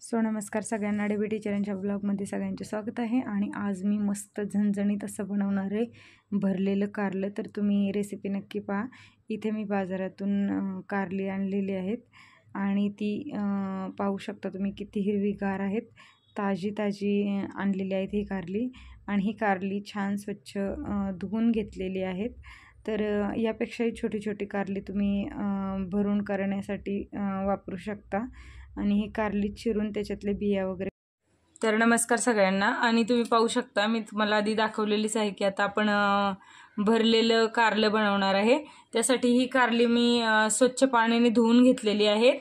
So नमस्कार सगळ्यांना, डेबी टीचरांच्या ब्लॉगमध्ये सगळ्यांचे स्वागत आहे। आणि आज मी मस्त झणझणीत असं बनवणार आहे भरलेलं कारलं। तर तुम्ही रेसिपी नक्की पहा। इथे मी बाजारातून कारली आणलेली आहेत आणि ती पाहू शकता तुम्ही किती हिरवीगार आहेत। ताजी आणलेली आहेत ही कारली। आणि ही कारली छान स्वच्छ धुवून घेतलेली आहेत। तर यापेक्षाही छोटी छोटी कारली तुम्ही भरून करण्यासाठी वापरू शकता। आणि ही कारली चिरून त्याच्यातले बिया वगैरे। तर नमस्कार सगळ्यांना। आणि तुम्ही पाहू शकता मी तुम्हाला आधी दाखवलेलीच आहे की आता आपण भरलेलं कारलं बनवणार आहे। त्यासाठी ही कारली मी स्वच्छ पाण्याने धुवून घेतलेली आहेत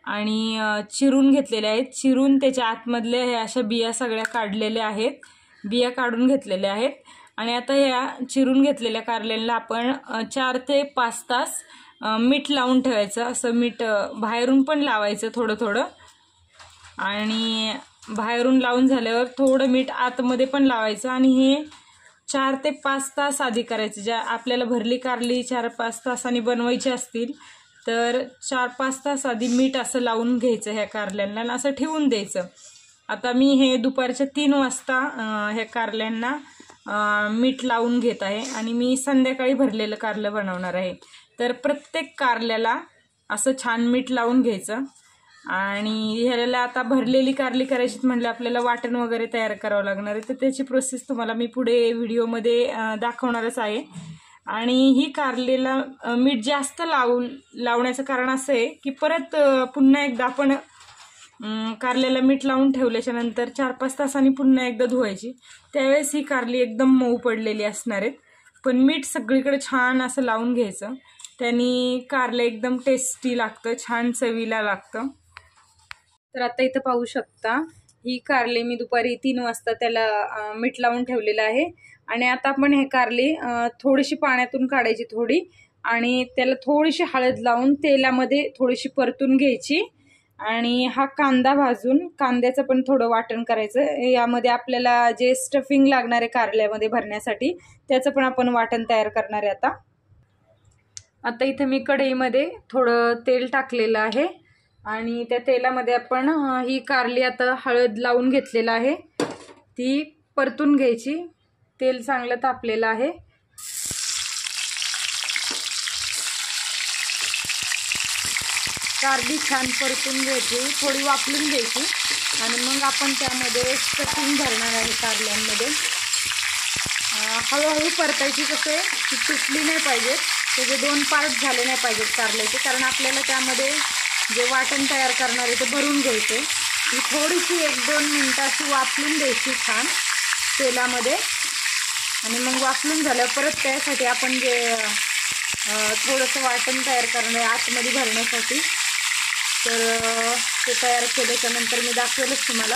आणि चिरून घेतलेल्या आहेत। चिरून त्याच्या आतमधल्या ह्या अशा बिया सगळ्या काढलेल्या आहेत, बिया काढून घेतलेल्या आहेत। आणि आता ह्या चिरून घेतलेल्या कारल्यांना आपण 4 ते 5 तास मीठ लावून ठेवायचं। असं मीठ बाहेरून पण लावायचं थोडं थोडं, आणि बाहेरून लावून झाल्यावर थोडं मीठ आतमध्ये पण लावायचं। आणि हे 4 ते 5 तास आधी करायचं। ज्या आपल्याला भरली कारली 4-5 तासांनी बनवायची असतील तर 4-5 तास आधी मीठ असं लावून घ्यायचं ह्या कारल्यांना आणि असं ठेवून द्यायचं। आता मी हे दुपारच्या 3 वाजता ह्या कारल्यांना मीठ लावून घेत आहे आणि मी संध्याकाळी भरलेलं कारलं बनवणार आहे। तर प्रत्येक कारल्याला असं छान मीठ लावून घ्यायचं। आणि ह्याला आता भरलेली कारली करायची म्हणजे आपल्याला वाटण वगैरे तयार करावं लागणार आहे। तर त्याची प्रोसेस तुम्हाला मी पुढे व्हिडिओमध्ये दाखवणारच आहे। आणि ही कारलीला मीठ जास्त लावण्याचं कारण असं आहे की परत पुन्हा एकदा आपण कारल्याला मीठ लावून ठेवल्याच्या नंतर 4-5 तासांनी पुन्हा एकदा धुवायची। त्यावेळेस ही कारली एकदम मऊ पडलेली असणार आहे। पण मीठ सगळीकडे छान असं लावून घ्यायचं, त्यांनी कारलं एकदम टेस्टी लागतं, छान चवीला लागतं। तर आता इथं पाहू शकता ही कारली मी दुपारी 3 वाजता त्याला मीठ लावून ठेवलेलं आहे। आणि आता आपण हे कारली थोडीशी पाण्यातून काढायची थोडी, आणि त्याला थोडीशी हळद लावून तेलामध्ये थोडीशी परतून घ्यायची। आणि हा कांदा भाजून कांद्याचं पण थोडं वाटण करायचं। यामध्ये आपल्याला जे स्टफिंग लागणार आहे कारल्यामध्ये भरण्यासाठी त्याचं पण आपण वाटण तयार करणार आहे। आता इथे मी कढईमध्ये थोडं तेल टाकलेलं आहे आणि त्या तेलामध्ये आपण ही कारली आता हळद लावून घेतलेलं आहे ती परतून घ्यायची। तेल चांगलं तापलेलं आहे। कारली छान परतून घ्यायची, थोडी वाफलून घ्यायची आणि मग आपण त्यामध्ये स्टफिंग भरणार आहे कारल्यांमध्ये। हळूहळू परतायची, कसे ती तुटली नाही पाहिजेत, त्याचे 2 पार्ट झाले नाही पाहिजेत कारल्याचे, कारण आपल्याला त्यामध्ये जे वाटण तयार करणार आहे ते भरून घ्यायचे। ही थोडीशी 1-2 मिनटं अशी वाफलून द्यायची छान तेलामध्ये। आणि मग वाफलून झाल्यावर परत त्यासाठी आपण जे थोडंसं वाटण तयार करणार आहे आतमध्ये भरण्यासाठी, तर ते तयार केल्याच्या नंतर मी दाखवेलच तुम्हाला।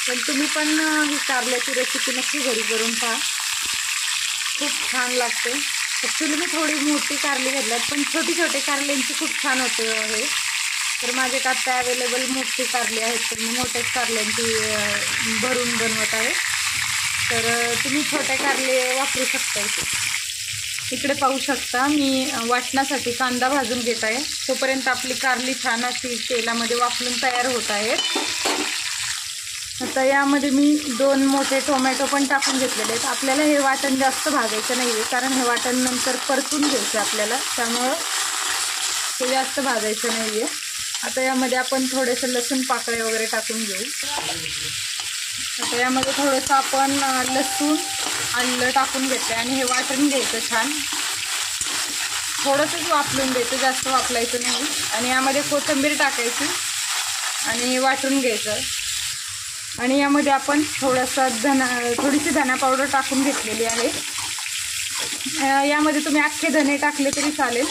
पण तुम्ही पण ही कारल्याची रेसिपी नक्की घरी करून पहा, खूप छान लागते। ॲक्च्युली मी थोडी मोठी कारली घेतल्यात, पण छोटी कारल्यांची खूप छान होते हे। तर माझ्याकडे आता अवेलेबल मोठी कारली आहेत, तर मी मोठ्याच कारल्यांची भरून बनवत आहे। तर तुम्ही छोट्या कारले वापरू शकता। इकडे पाहू शकता मी वाटणासाठी कांदा भाजून घेत आहे, तोपर्यंत आपली कारली छान अशी तेलामध्ये वाफलून तयार होत आहे। आता यामध्ये मी 2 मोठे टोमॅटो पण टाकून घेतलेले आहेत। आपल्याला हे वाटण जास्त भाजायचं नाही आहे, कारण हे वाटण नंतर परतून घ्यायचं आपल्याला, त्यामुळं ते जास्त भाजायचं नाही आहे। आता यामध्ये आपण थोडेसे लसूण पाकळे वगैरे टाकून घेऊ। आता यामध्ये थोडंसं आपण लसूण आलं टाकून घेतलं आणि हे वाटण घ्यायचं छान, थोडंसंच वाफलून द्यायचं, जास्त वाफलायचं नाही। आणि यामध्ये कोथिंबीर टाकायची आणि वाटून घ्यायचं। आणि यामध्ये आपण थोडीशी धना पावडर टाकून घेतलेली आहे। यामध्ये तुम्ही अख्खे धने टाकले तरी चालेल।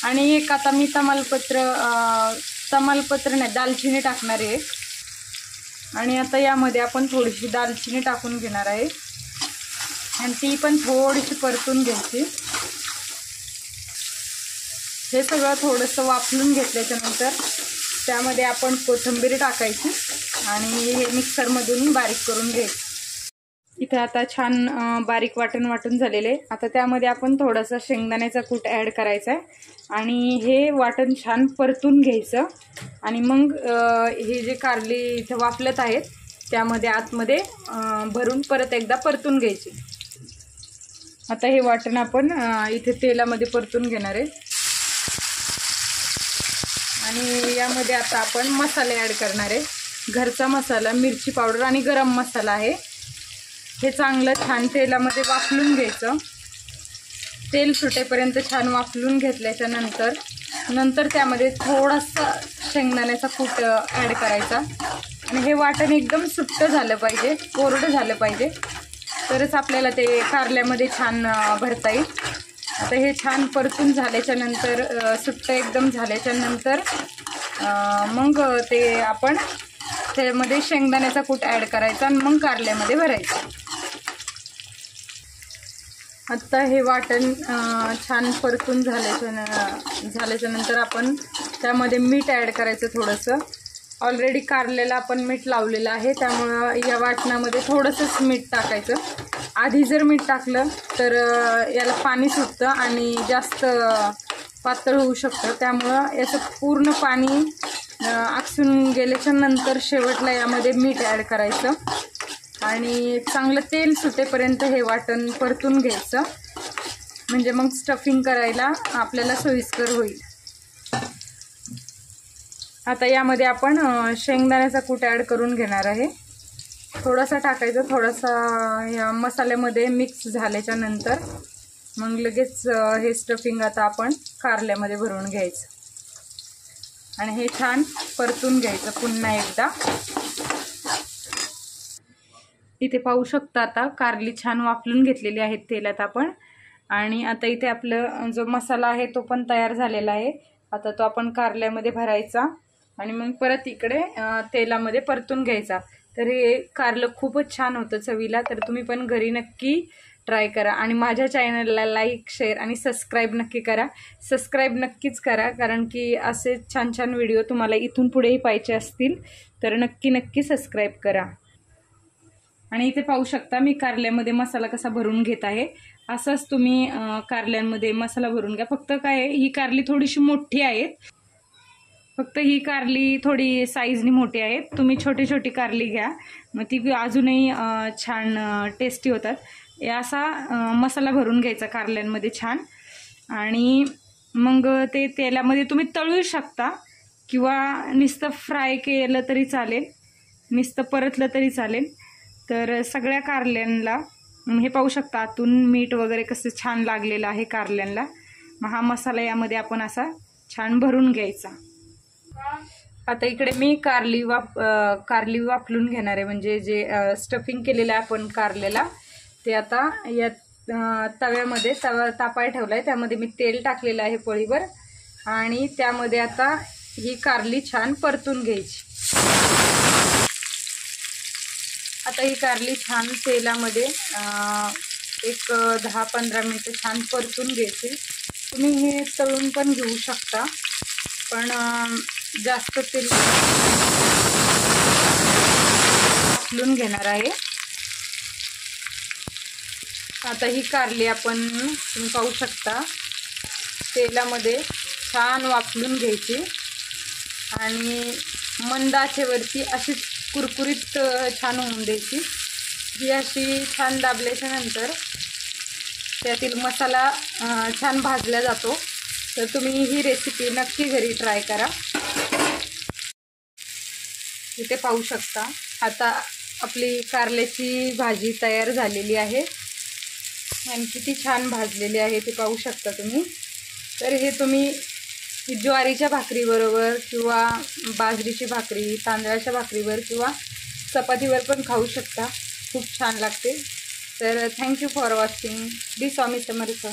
आणि एक आता मी तमालपत्र नाही, दालचिनी टाकणार आहे। आणि आता यामध्ये आपण थोडीशी दालचिनी टाकून घेणार आहे आणि ती पण थोडीशी परतून घ्यायची। हे सगळं थोडंसं वाफलून घेतल्याच्या नंतर त्यामध्ये आपण कोथिंबीर टाकायची आणि हे मिक्सरमधून बारीक करून घ्यायचं। इथे आता छान बारीक वाटून झालेले. आता त्यामध्ये आपण थोडासा शेंगदाण्याचा कूट ॲड करायचा आहे आणि हे वाटण छान परतून घ्यायचं आणि मग हे जे कारली इथे वाफलत आहेत त्यामध्ये आतमध्ये भरून परत एकदा परतून घ्यायची. आता हे वाटण आपण इथे तेलामध्ये परतून घेणार आहे आणि यामध्ये आता आपण मसाले ॲड करणार आहे. घरचा मसाला, मिरची पावडर आणि गरम मसाला आहे. हे चांगलं छान तेलामध्ये वाफलून घ्यायचं. तेल सुटेपर्यंत छान वाफलून घेतल्याच्या नंतर त्यामध्ये थोडासा शेंगदाण्याचा कूट ॲड करायचा आणि हे वाटण एकदम सुट्ट झालं पाहिजे, कोरडं झालं पाहिजे, तरच आपल्याला ते कारल्यामध्ये छान भरता येईल. आता हे छान परतून झाल्याच्या नंतर, सुट्ट एकदम झाल्याच्या नंतर मग ते आपण त्यामध्ये शेंगदाण्याचा कूट ॲड करायचा आणि मग कारल्यामध्ये भरायचं. आता हे वाटण छान परतून झाल्याच्या नंतर आपण त्यामध्ये मीठ ॲड करायचं थोडंसं. ऑलरेडी कारल्याला आपण मीठ लावलेलं आहे, त्यामुळं या वाटणामध्ये थोडंसंच मीठ टाकायचं. आधी जर मीठ टाकलं तर याला पाणी सुटतं आणि जास्त पातळ होऊ शकतं. त्यामुळं याचं पूर्ण पाणी आकसून गेल्याच्या नंतर शेवटला यामध्ये मीठ ॲड करायचं आणि चांगलं तेल सुटेपर्यंत हे वाटण परतून घ्यायचं, म्हणजे मग स्टफिंग करायला आपल्याला सोयीस्कर होईल. आता यामध्ये आपण शेंगदाण्याचा कूट ॲड करून घेणार आहे. थोडासा टाकायचा, थोडासा या मसाल्यामध्ये मिक्स झाल्याच्या नंतर मग लगेच हे स्टफिंग आता आपण कारल्यामध्ये भरून घ्यायचं आणि हे छान परतून घ्यायचं पुन्हा एकदा. इथे पाहू शकता आता कारली छान वाफलून घेतलेली आहेत तेलात आपण. आणि आता इथे आपलं जो मसाला आहे तो पण तयार झालेला आहे. आता तो आपण कारल्यामध्ये भरायचा आणि मग परत इकडे तेलामध्ये परतून घ्यायचा. तर हे कारलं खूपच छान होतं चवीला. तर तुम्ही पण घरी नक्की ट्राय करा आणि माझ्या चॅनलला लाईक, शेअर आणि सबस्क्राईब नक्की करा. सबस्क्राईब नक्कीच करा, कारण की असे छान छान व्हिडिओ तुम्हाला इथून पुढेही पाहिजे असतील तर नक्की सबस्क्राईब करा. आणि इथे पाहू शकता मी कारल्यामध्ये मसाला कसा भरून घेत आहे. असंच तुम्ही कारल्यांमध्ये मसाला भरून घ्या. फक्त काय, ही कारली थोडीशी मोठी आहेत, फक्त ही कारली थोडी साईजनी मोठी आहेत. तुम्ही छोटी छोटी कारली घ्या, मग ती अजूनही छान टेस्टी होतात. असा मसाला भरून घ्यायचा कारल्यांमध्ये छान आणि मग ते तेलामध्ये तुम्ही तळू शकता किंवा नुसतं फ्राय केलं तरी चालेल, नुसतं परतलं तरी चालेल. तर सगळ्या कारल्यांना हे पाहू शकता आतून मीठ वगैरे कसं छान लागलेलं आहे कारल्यांना. मग हा मसाला यामध्ये आपण असा छान भरून घ्यायचा. आता इकडे मी कारली वाफलून घेणार आहे, म्हणजे जे स्टफिंग केलेलं आहे आपण कारल्याला ते आता या तव्यामध्ये तापाय ठेवला आहे. त्यामध्ये मी तेल टाकलेलं आहे पळीवर आणि त्यामध्ये आता ही कारली छान परतून घ्यायची. आता ही कारली छान तेलामध्ये एक 10-15 मिनिटं छान परतून घ्यायची. तुम्ही हे तळून पण घेऊ शकता, पण जास्त तेल वाफलून घेणार आहे. आता ही कारली आपण तुम्ही पाहू शकता तेलामध्ये छान वाफलून घ्यायची आणि मंद आचेवरती अशी कुरकुरीत छान होऊन द्यायची. ही अशी छान दाबल्याच्या नंतर त्यातील मसाला छान भाजला जातो. तर तुम्ही ही रेसिपी नक्की घरी ट्राय करा. इथे पाहू शकता आता आपली कारल्याची भाजी तयार झालेली आहे आणि किती छान भाजलेली आहे ते पाहू शकता तुम्ही. तर हे तुम्ही ज्वारीच्या भाकरीबरोबर किंवा बाजरीची भाकरी, तांदळाच्या भाकरीवर किंवा चपातीवर पण खाऊ शकता. खूप छान लागते. तर thank you for watching. Shri Swami Samarth.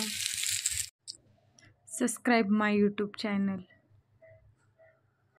Subscribe my YouTube channel.